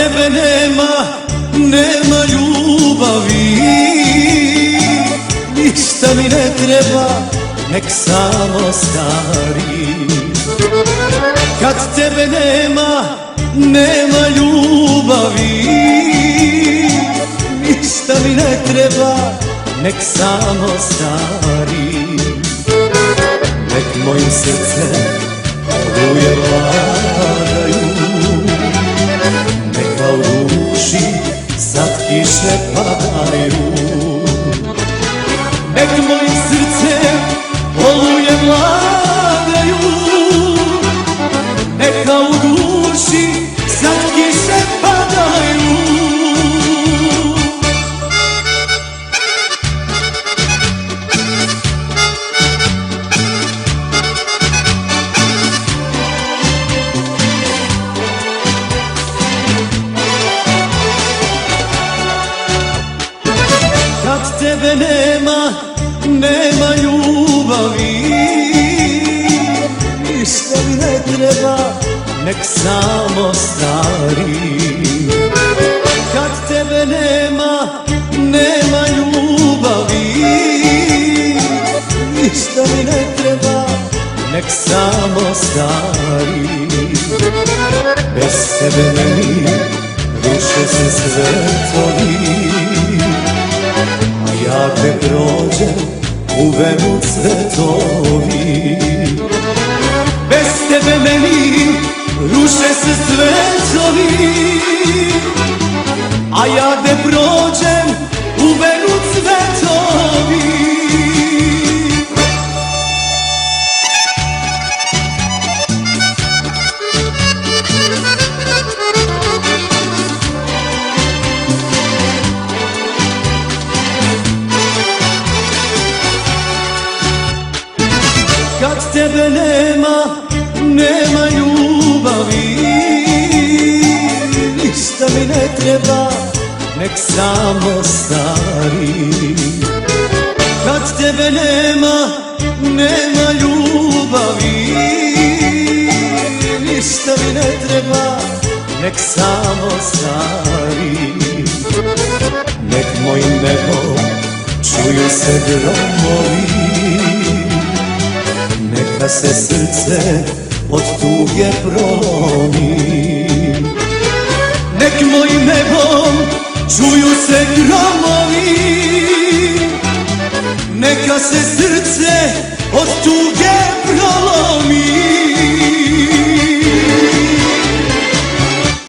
tebe nema ljubavi. Ništa mi ne treba, nek samo stari. Kad tebe nema ljubavi. Ništa mi ne treba, nek samo stari. Nek mojim srcem oluje vladaju, neka u duši sad kiše padaju. Nek mojim srcem oluje vladaju, neka u duši sad kiše padaju. Kad tebe nema ljubavi. Ništa mi ne treba, nek samo stari. Kad tebe nema ljubavi. Ništa mi ne treba, nek samo stari. Bez tebe meni ruše se svetovi, ja te prođem, uvenu cvetovi. Bez tebe meni ruše se svetovi, a ja te prođem, uvenu cvetovi. Kad tebe nema ljubavi. Ništa mi ne treba, nek samo stari. Kad tebe nema ljubavi. Ništa mi ne treba, nek samo stari. Nek mojim nebom čuju se gromovi, neka se srce od tuge prolomi. Nek mojim nebom čuju se gromovi, neka se srce od tuge prolomi.